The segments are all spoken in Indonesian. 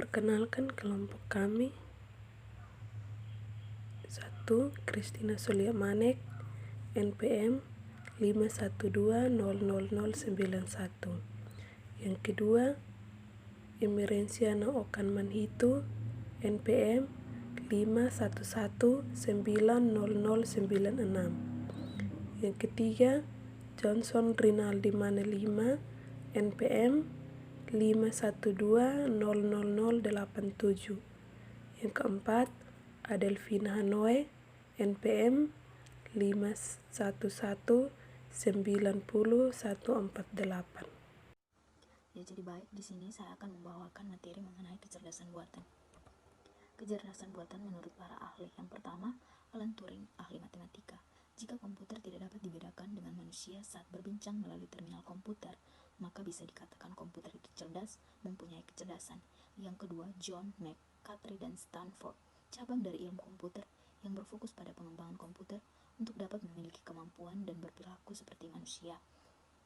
Perkenalkan kelompok kami. 1. Christina Suliamanek, NPM 512000091. Yang kedua, Emerenciana Okan Manhitu, NPM 511900096. Yang ketiga, Johnson Rinaldi Manelima, NPM 512000087. Yang keempat, Adelvina Hanoi, NPM 511900148. Ya, jadi baik, di sini saya akan membawakan materi mengenai kecerdasan buatan. Kecerdasan buatan menurut para ahli. Yang pertama, Alan Turing, ahli matematika. Jika komputer tidak dapat dibedakan dengan manusia saat berbincang melalui terminal komputer, maka bisa dikatakan komputer itu cerdas, mempunyai kecerdasan. Yang kedua, John McCarthy dan Stanford, cabang dari ilmu komputer yang berfokus pada pengembangan komputer untuk dapat memiliki kemampuan dan berperilaku seperti manusia,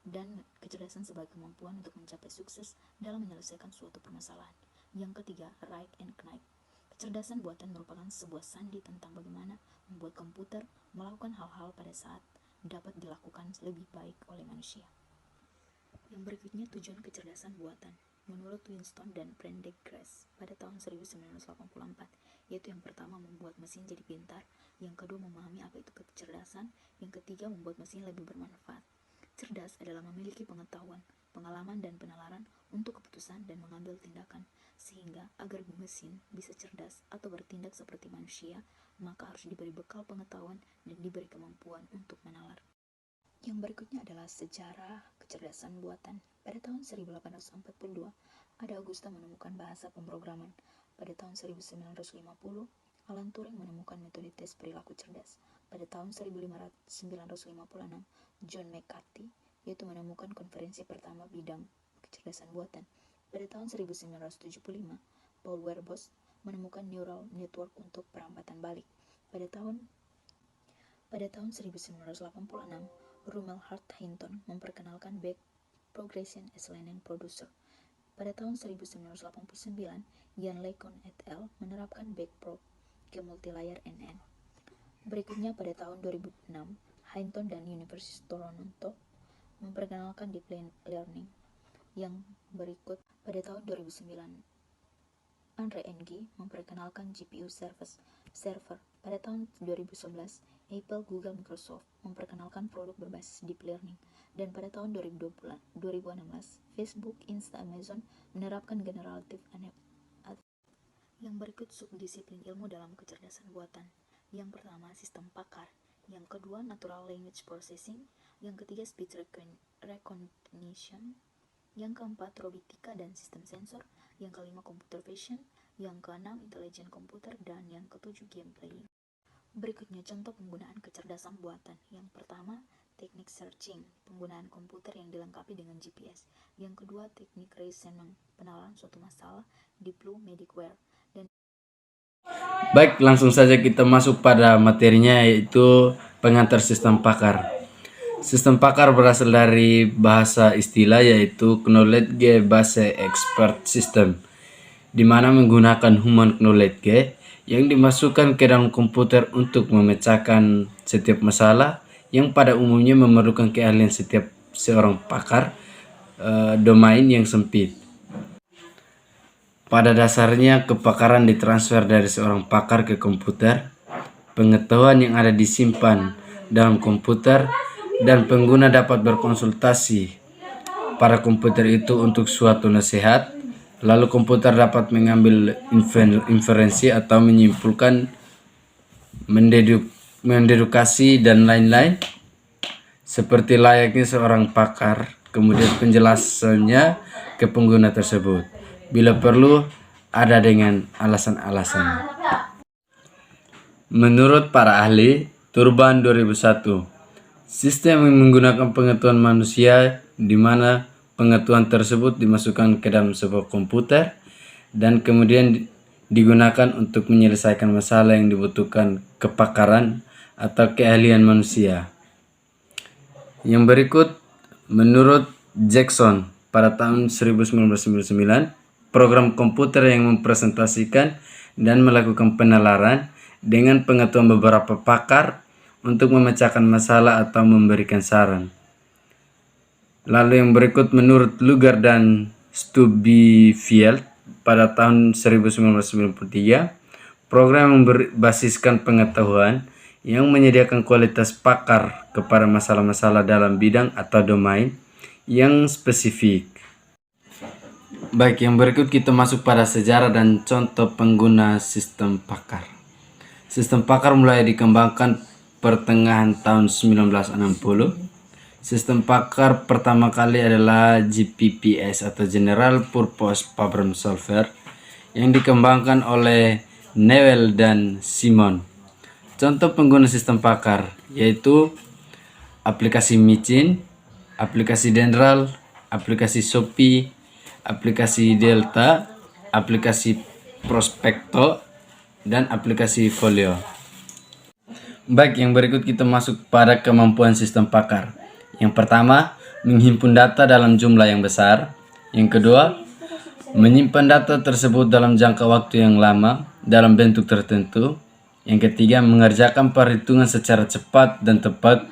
dan kecerdasan sebagai kemampuan untuk mencapai sukses dalam menyelesaikan suatu permasalahan. Yang ketiga, Wright and Knight. Kecerdasan buatan merupakan sebuah sandi tentang bagaimana membuat komputer melakukan hal-hal pada saat dapat dilakukan lebih baik oleh manusia. Yang berikutnya, tujuan kecerdasan buatan. Menurut Winston dan Prendergast pada tahun 1984, yaitu yang pertama membuat mesin jadi pintar, yang kedua memahami apa itu kecerdasan, yang ketiga membuat mesin lebih bermanfaat. Cerdas adalah memiliki pengetahuan, pengalaman, dan penalaran untuk keputusan dan mengambil tindakan, sehingga agar mesin bisa cerdas atau bertindak seperti manusia, maka harus diberi bekal pengetahuan dan diberi kemampuan untuk menalar. Yang berikutnya adalah sejarah kecerdasan buatan. Pada tahun 1842, ada Augusta menemukan bahasa pemrograman. Pada tahun 1950, Alan Turing menemukan metode tes perilaku cerdas. Pada tahun 1956, John McCarthy yaitu menemukan konferensi pertama bidang kecerdasan buatan. Pada tahun 1975, Paul Werbos menemukan neural network untuk perambatan balik. Pada tahun 1986, Rummel Hinton memperkenalkan back progression as Lennon producer. Pada tahun 1989, Ian LeCun et al. Menerapkan backprop ke multilayer NN. Berikutnya, pada tahun 2006, Hinton dan Universitas Toronto memperkenalkan deep learning. Yang berikut, pada tahun 2009, Andre Ng memperkenalkan GPU server. Pada tahun 2011, Apple, Google, Microsoft memperkenalkan produk berbasis deep learning. Dan pada tahun 2016, Facebook, Insta, Amazon menerapkan generative AI. Yang berikut subdisiplin ilmu dalam kecerdasan buatan. Yang pertama, sistem pakar. Yang kedua, natural language processing. Yang ketiga, speech recognition. Yang keempat, robotika dan sistem sensor. Yang kelima, computer vision. Yang keenam, intelligent computer. Dan yang ketujuh, game playing. Berikutnya contoh penggunaan kecerdasan buatan. Yang pertama, teknik searching, penggunaan komputer yang dilengkapi dengan GPS. Yang kedua, teknik reasoning, penalaran suatu masalah di Blue Medicware. Baik, langsung saja kita masuk pada materinya, yaitu pengantar sistem pakar. Sistem pakar berasal dari bahasa istilah, yaitu Knowledge Base Expert System, di mana menggunakan human knowledge yang dimasukkan ke dalam komputer untuk memecahkan setiap masalah yang pada umumnya memerlukan keahlian setiap seorang pakar domain yang sempit. Pada dasarnya, kepakaran ditransfer dari seorang pakar ke komputer. Pengetahuan yang ada disimpan dalam komputer dan pengguna dapat berkonsultasi pada komputer itu untuk suatu nasihat. Lalu komputer dapat mengambil inferensi atau menyimpulkan, mendedukasi dan lain-lain seperti layaknya seorang pakar. Kemudian penjelasannya ke pengguna tersebut, bila perlu ada dengan alasan-alasan. Menurut para ahli, Turban 2001, sistem yang menggunakan pengetahuan manusia, di mana pengetahuan tersebut dimasukkan ke dalam sebuah komputer dan kemudian digunakan untuk menyelesaikan masalah yang dibutuhkan kepakaran atau keahlian manusia. Yang berikut, menurut Jackson pada tahun 1999, program komputer yang mempresentasikan dan melakukan penalaran dengan pengetahuan beberapa pakar untuk memecahkan masalah atau memberikan saran. Lalu yang berikut, menurut Lugar dan Stubblefield pada tahun 1993, program yang berbasiskan pengetahuan yang menyediakan kualitas pakar kepada masalah-masalah dalam bidang atau domain yang spesifik. Baik, yang berikut kita masuk pada sejarah dan contoh pengguna sistem pakar. Sistem pakar mulai dikembangkan pertengahan tahun 1960. Sistem pakar pertama kali adalah GPPS atau General Purpose Problem Solver yang dikembangkan oleh Newell dan Simon. Contoh pengguna sistem pakar yaitu aplikasi Micin, aplikasi Dendral, aplikasi Shopee, aplikasi Delta, aplikasi Prospecto, dan aplikasi Folio. Baik, yang berikut kita masuk pada kemampuan sistem pakar. Yang pertama, menghimpun data dalam jumlah yang besar. Yang kedua, menyimpan data tersebut dalam jangka waktu yang lama dalam bentuk tertentu. Yang ketiga, mengerjakan perhitungan secara cepat dan tepat,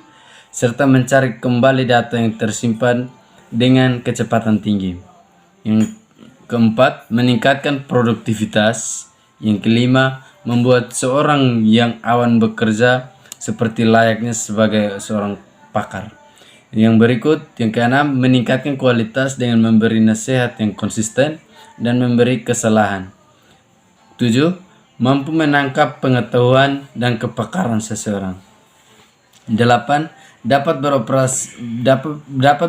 serta mencari kembali data yang tersimpan dengan kecepatan tinggi. Yang keempat, meningkatkan produktivitas. Yang kelima, membuat seorang yang awan bekerja seperti layaknya sebagai seorang pakar. Yang berikut, yang keenam, meningkatkan kualitas dengan memberi nasihat yang konsisten dan memberi kesalahan. 7. Mampu menangkap pengetahuan dan kepakaran seseorang. 8. Dapat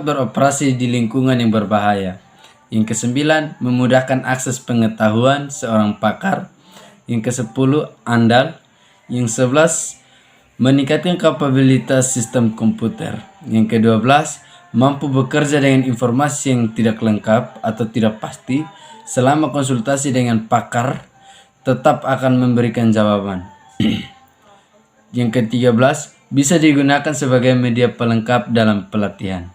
beroperasi di lingkungan yang berbahaya. Yang ke-9, memudahkan akses pengetahuan seorang pakar. Yang ke-10, andal. Yang 11, meningkatkan kapabilitas sistem komputer. Yang ke-12, mampu bekerja dengan informasi yang tidak lengkap atau tidak pasti. Selama konsultasi dengan pakar, tetap akan memberikan jawaban. Yang ke-13, bisa digunakan sebagai media pelengkap dalam pelatihan.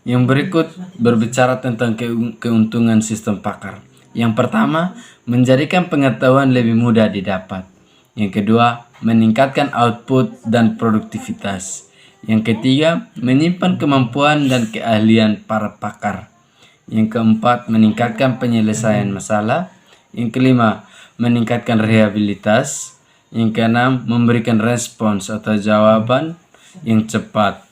Yang berikut berbicara tentang keuntungan sistem pakar. Yang pertama, menjadikan pengetahuan lebih mudah didapat. Yang kedua, meningkatkan output dan produktivitas. Yang ketiga, menyimpan kemampuan dan keahlian para pakar. Yang keempat, meningkatkan penyelesaian masalah. Yang kelima, meningkatkan rehabilitas. Yang keenam, memberikan respons atau jawaban yang cepat.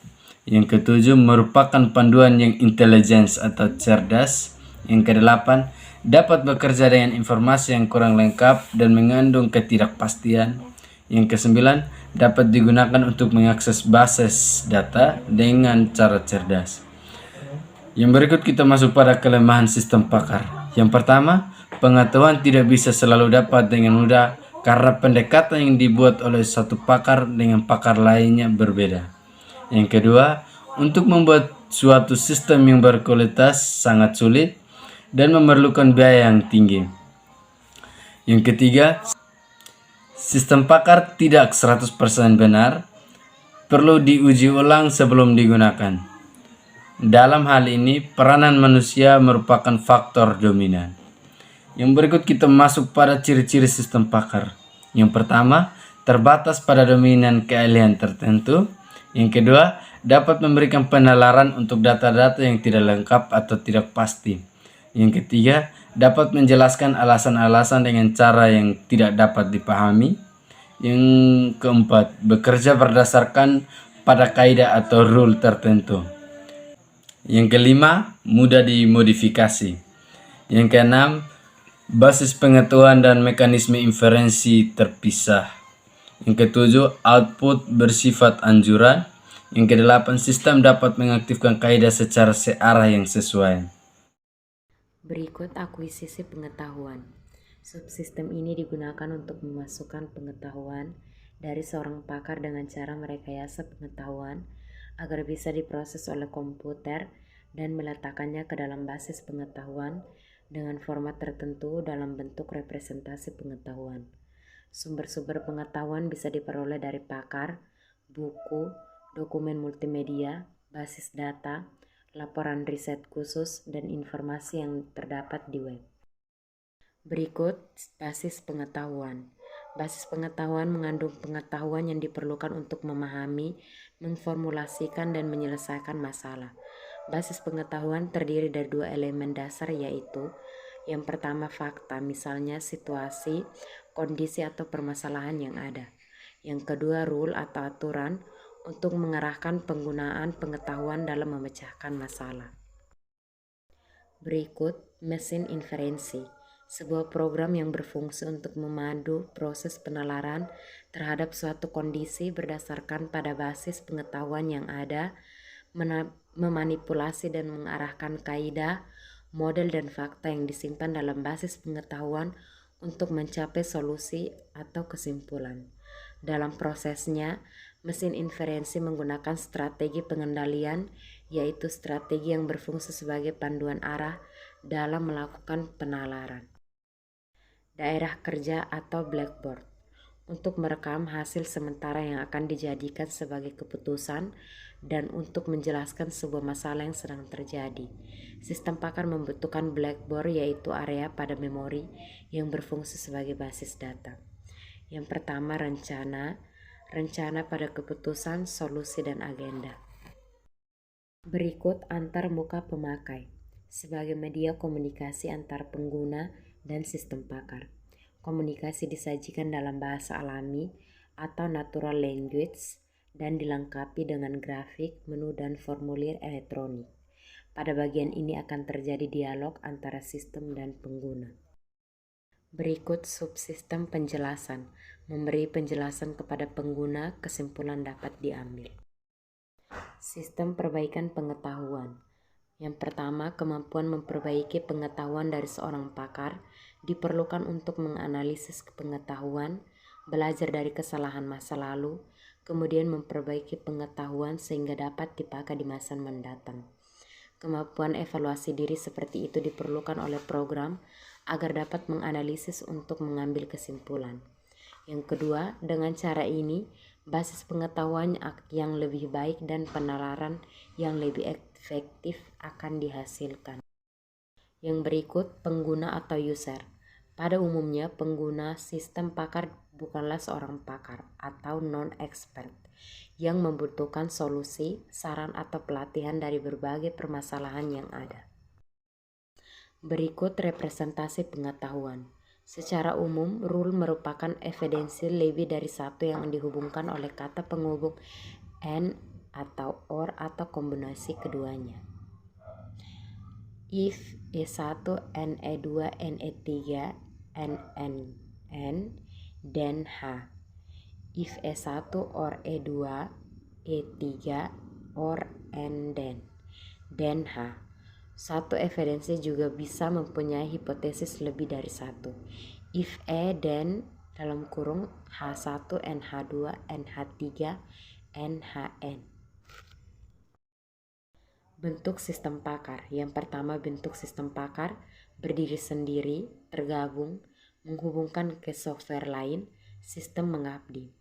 Yang ketujuh, merupakan panduan yang intelijen atau cerdas. Yang kedelapan, dapat bekerja dengan informasi yang kurang lengkap dan mengandung ketidakpastian. Yang kesembilan, dapat digunakan untuk mengakses basis data dengan cara cerdas. Yang berikut kita masuk pada kelemahan sistem pakar. Yang pertama, pengetahuan tidak bisa selalu dapat dengan mudah karena pendekatan yang dibuat oleh satu pakar dengan pakar lainnya berbeda. Yang kedua, untuk membuat suatu sistem yang berkualitas sangat sulit dan memerlukan biaya yang tinggi. Yang ketiga, sistem pakar tidak 100% benar, perlu diuji ulang sebelum digunakan. Dalam hal ini, peranan manusia merupakan faktor dominan. Yang berikut kita masuk pada ciri-ciri sistem pakar. Yang pertama, terbatas pada dominan keahlian tertentu. Yang kedua, dapat memberikan penalaran untuk data-data yang tidak lengkap atau tidak pasti. Yang ketiga, dapat menjelaskan alasan-alasan dengan cara yang tidak dapat dipahami. Yang keempat, bekerja berdasarkan pada kaidah atau rule tertentu. Yang kelima, mudah dimodifikasi. Yang keenam, basis pengetahuan dan mekanisme inferensi terpisah. Yang ketujuh, output bersifat anjuran. Yang kedelapan, sistem dapat mengaktifkan kaidah secara searah yang sesuai. Berikut akuisisi pengetahuan. Subsistem ini digunakan untuk memasukkan pengetahuan dari seorang pakar dengan cara merekayasa pengetahuan agar bisa diproses oleh komputer dan meletakkannya ke dalam basis pengetahuan dengan format tertentu dalam bentuk representasi pengetahuan. Sumber-sumber pengetahuan bisa diperoleh dari pakar, buku, dokumen multimedia, basis data, laporan riset khusus, dan informasi yang terdapat di web. Berikut basis pengetahuan. Basis pengetahuan mengandung pengetahuan yang diperlukan untuk memahami, memformulasikan, dan menyelesaikan masalah. Basis pengetahuan terdiri dari 2 elemen dasar, yaitu yang pertama fakta, misalnya situasi, kondisi atau permasalahan yang ada. Yang kedua rule atau aturan untuk mengarahkan penggunaan pengetahuan dalam memecahkan masalah. Berikut mesin inferensi, sebuah program yang berfungsi untuk memadu proses penalaran terhadap suatu kondisi berdasarkan pada basis pengetahuan yang ada, memanipulasi dan mengarahkan kaidah, model dan fakta yang disimpan dalam basis pengetahuan untuk mencapai solusi atau kesimpulan. Dalam prosesnya, mesin inferensi menggunakan strategi pengendalian, yaitu strategi yang berfungsi sebagai panduan arah dalam melakukan penalaran. Daerah kerja atau blackboard untuk merekam hasil sementara yang akan dijadikan sebagai keputusan dan untuk menjelaskan sebuah masalah yang sedang terjadi. Sistem pakar membutuhkan blackboard, yaitu area pada memori yang berfungsi sebagai basis data. Yang pertama rencana pada keputusan, solusi, dan agenda. Berikut antar muka pemakai sebagai media komunikasi antar pengguna dan sistem pakar. Komunikasi disajikan dalam bahasa alami atau natural language dan dilengkapi dengan grafik, menu, dan formulir elektronik. Pada bagian ini akan terjadi dialog antara sistem dan pengguna. Berikut subsistem penjelasan, memberi penjelasan kepada pengguna, kesimpulan dapat diambil. Sistem perbaikan pengetahuan. Yang pertama, kemampuan memperbaiki pengetahuan dari seorang pakar diperlukan untuk menganalisis pengetahuan, belajar dari kesalahan masa lalu, kemudian memperbaiki pengetahuan sehingga dapat dipakai di masa mendatang. Kemampuan evaluasi diri seperti itu diperlukan oleh program agar dapat menganalisis untuk mengambil kesimpulan. Yang kedua, dengan cara ini, basis pengetahuan yang lebih baik dan penalaran yang lebih efektif akan dihasilkan. Yang berikut, pengguna atau user. Pada umumnya, pengguna sistem pakar bukanlah seorang pakar atau non-expert yang membutuhkan solusi, saran, atau pelatihan dari berbagai permasalahan yang ada. Berikut representasi pengetahuan. Secara umum, rule merupakan evidensi lebih dari satu yang dihubungkan oleh kata penghubung and atau or atau kombinasi keduanya. If E1, NE2, NE3, NN, then H. If E1 or E2, E3 or and then H. Satu evidensi juga bisa mempunyai hipotesis lebih dari satu. If E, then dalam kurung H1, NH2, NH3, NHN. Bentuk sistem pakar. Yang pertama, bentuk sistem pakar berdiri sendiri, tergabung, menghubungkan ke software lain, sistem mengabdi.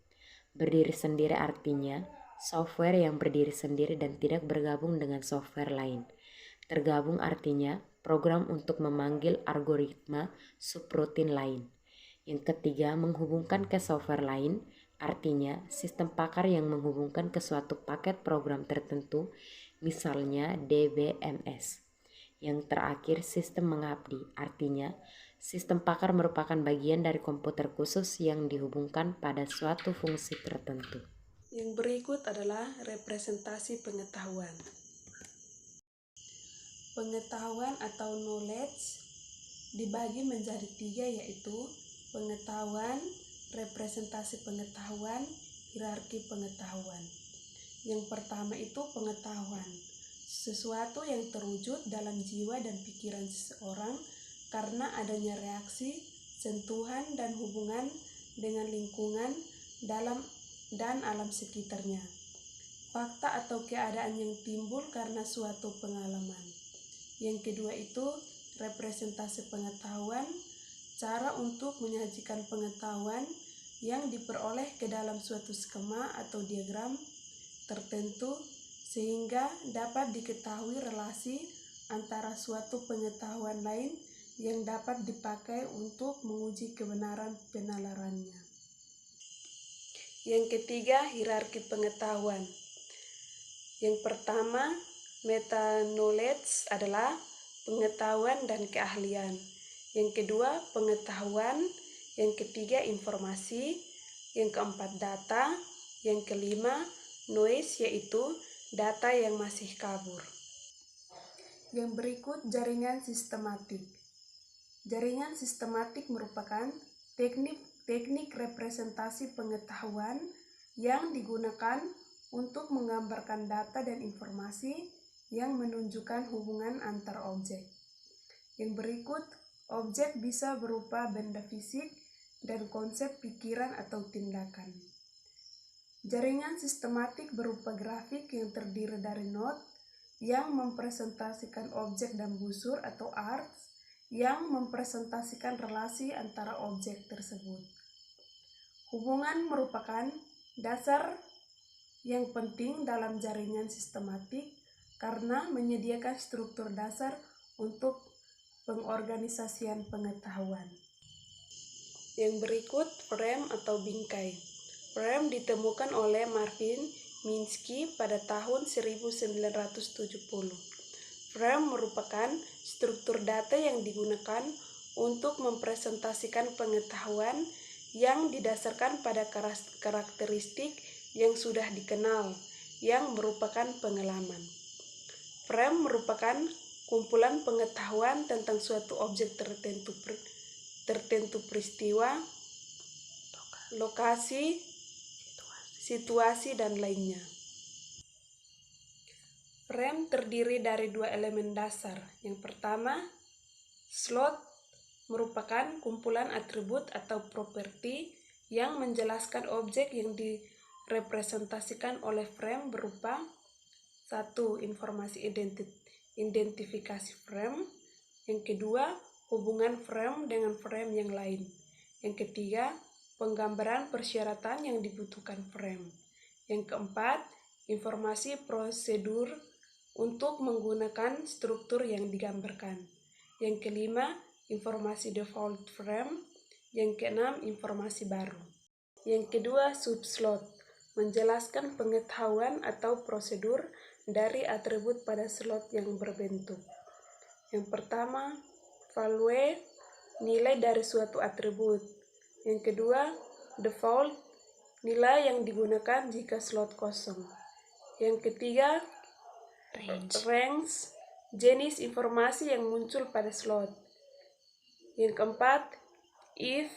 Berdiri sendiri artinya software yang berdiri sendiri dan tidak bergabung dengan software lain. Tergabung artinya program untuk memanggil algoritma subrutin lain. Yang ketiga, menghubungkan ke software lain artinya sistem pakar yang menghubungkan ke suatu paket program tertentu, misalnya DBMS. Yang terakhir, sistem mengabdi artinya sistem pakar merupakan bagian dari komputer khusus yang dihubungkan pada suatu fungsi tertentu. Yang berikut adalah representasi pengetahuan. Pengetahuan atau knowledge dibagi menjadi 3, yaitu pengetahuan, representasi pengetahuan, hierarki pengetahuan. Yang pertama itu pengetahuan, sesuatu yang terwujud dalam jiwa dan pikiran seseorang karena adanya reaksi, sentuhan, dan hubungan dengan lingkungan dan alam sekitarnya. Fakta atau keadaan yang timbul karena suatu pengalaman. Yang kedua itu representasi pengetahuan, cara untuk menyajikan pengetahuan yang diperoleh ke dalam suatu skema atau diagram tertentu sehingga dapat diketahui relasi antara suatu pengetahuan lain yang dapat dipakai untuk menguji kebenaran penalarannya. Yang ketiga, hierarki pengetahuan. Yang pertama, meta-knowledge adalah pengetahuan dan keahlian. Yang kedua, pengetahuan. Yang ketiga, informasi. Yang keempat, data. Yang kelima, noise, yaitu data yang masih kabur. Yang berikut, jaringan sistematik. Jaringan sistematik merupakan teknik representasi pengetahuan yang digunakan untuk menggambarkan data dan informasi yang menunjukkan hubungan antar objek. Yang berikut, objek bisa berupa benda fisik dan konsep pikiran atau tindakan. Jaringan sistematik berupa grafik yang terdiri dari node yang mempresentasikan objek dan busur atau arcs yang mempresentasikan relasi antara objek tersebut. Hubungan merupakan dasar yang penting dalam jaringan sistematik karena menyediakan struktur dasar untuk pengorganisasian pengetahuan. Yang berikut, frame atau bingkai. Frame ditemukan oleh Marvin Minsky pada tahun 1970. Frame merupakan struktur data yang digunakan untuk mempresentasikan pengetahuan yang didasarkan pada karakteristik yang sudah dikenal, yang merupakan pengalaman. Frame merupakan kumpulan pengetahuan tentang suatu objek tertentu peristiwa, lokasi, situasi, dan lainnya. Frame terdiri dari dua elemen dasar. Yang pertama, slot merupakan kumpulan atribut atau properti yang menjelaskan objek yang direpresentasikan oleh frame berupa 1. Informasi identifikasi frame. Yang kedua, hubungan frame dengan frame yang lain. Yang ketiga, penggambaran persyaratan yang dibutuhkan frame. Yang keempat, informasi prosedur untuk menggunakan struktur yang digambarkan. Yang kelima, informasi default frame. Yang keenam, informasi baru. Yang kedua, subslot, menjelaskan pengetahuan atau prosedur dari atribut pada slot yang berbentuk. Yang pertama, value, nilai dari suatu atribut. Yang kedua, default, nilai yang digunakan jika slot kosong. Yang ketiga, range, jenis informasi yang muncul pada slot. Yang keempat, if,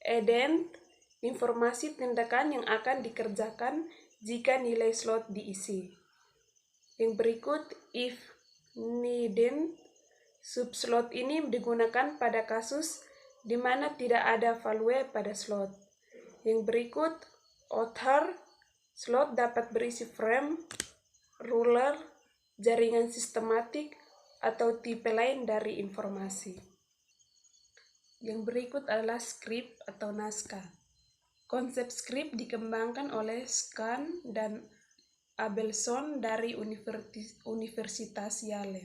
ident, informasi tindakan yang akan dikerjakan jika nilai slot diisi. Yang berikut, if needed, subslot ini digunakan pada kasus di mana tidak ada value pada slot. Yang berikut, author, slot dapat berisi frame, ruler, jaringan sistematik, atau tipe lain dari informasi. Yang berikut adalah script atau naskah. Konsep script dikembangkan oleh Scan dan Abelson dari Universitas Yale.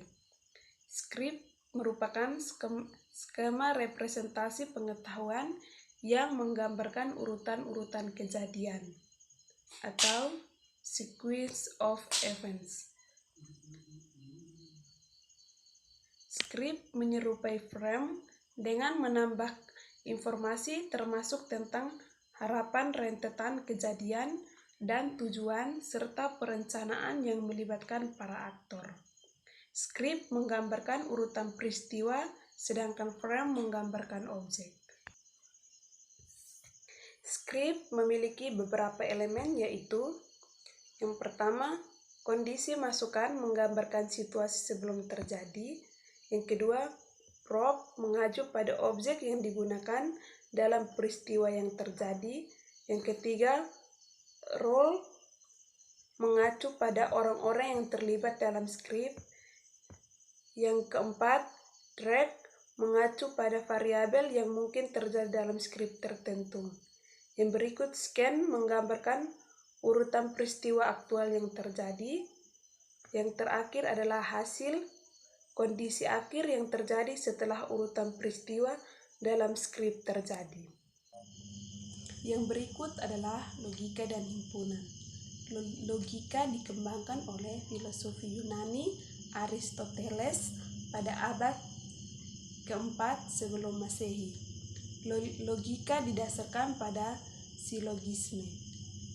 Script merupakan skema representasi pengetahuan yang menggambarkan urutan-urutan kejadian atau sequence of events. Script menyerupai frame dengan menambah informasi termasuk tentang harapan rentetan kejadian dan tujuan serta perencanaan yang melibatkan para aktor. Script menggambarkan urutan peristiwa, sedangkan frame menggambarkan objek. Script memiliki beberapa elemen, yaitu yang pertama, kondisi masukan menggambarkan situasi sebelum terjadi. Yang kedua, prop mengacu pada objek yang digunakan dalam peristiwa yang terjadi. Yang ketiga, role mengacu pada orang-orang yang terlibat dalam skrip. Yang keempat, track mengacu pada variabel yang mungkin terjadi dalam skrip tertentu. Yang berikut, scan menggambarkan urutan peristiwa aktual yang terjadi. Yang terakhir adalah hasil kondisi akhir yang terjadi setelah urutan peristiwa dalam skrip terjadi. Yang berikut adalah logika dan himpunan. Logika dikembangkan oleh filosofi Yunani Aristoteles pada abad keempat sebelum Masehi. Logika didasarkan pada silogisme.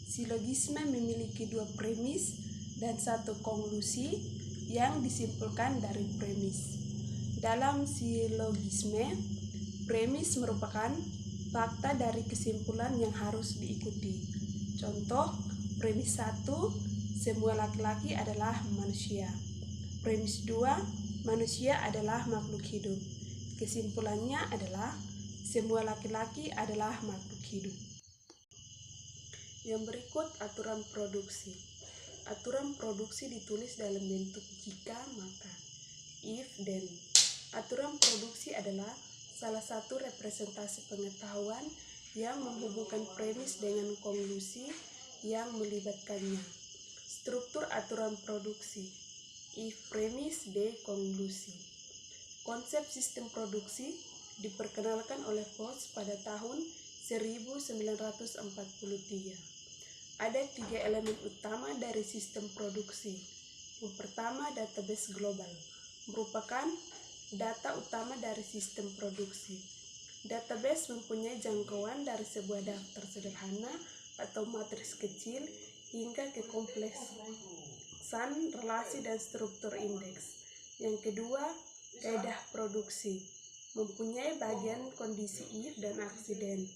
Silogisme memiliki 2 premis dan 1 konklusi yang disimpulkan dari premis. Dalam silogisme, premis merupakan fakta dari kesimpulan yang harus diikuti. Contoh, premis 1, semua laki-laki adalah manusia. Premis 2, manusia adalah makhluk hidup. Kesimpulannya adalah semua laki-laki adalah makhluk hidup. Yang berikut aturan produksi. Aturan produksi ditulis dalam bentuk jika, maka, if, then. Aturan produksi adalah salah satu representasi pengetahuan yang menghubungkan premis dengan konklusi yang melibatkannya. Struktur aturan produksi. If premis, D konklusi. Konsep sistem produksi diperkenalkan oleh Voss pada tahun 1943. Ada 3 elemen utama dari sistem produksi. Yang pertama, database global, merupakan data utama dari sistem produksi. Database mempunyai jangkauan dari sebuah daftar sederhana atau matriks kecil hingga ke kompleksan relasi dan struktur indeks. Yang kedua, kaidah produksi, mempunyai bagian kondisi if dan aksiden.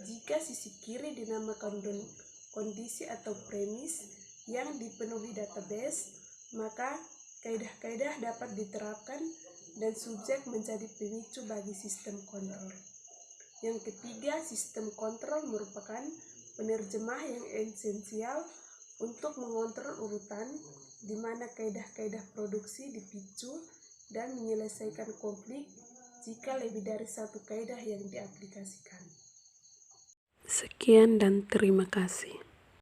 Jika sisi kiri dinamakan kondisi atau premis yang dipenuhi database, maka kaidah-kaidah dapat diterapkan dan subjek menjadi pemicu bagi sistem kontrol. Yang ketiga, sistem kontrol merupakan penerjemah yang esensial untuk mengontrol urutan di mana kaidah-kaidah produksi dipicu dan menyelesaikan konflik jika lebih dari 1 kaidah yang diaplikasikan. Sekian dan terima kasih.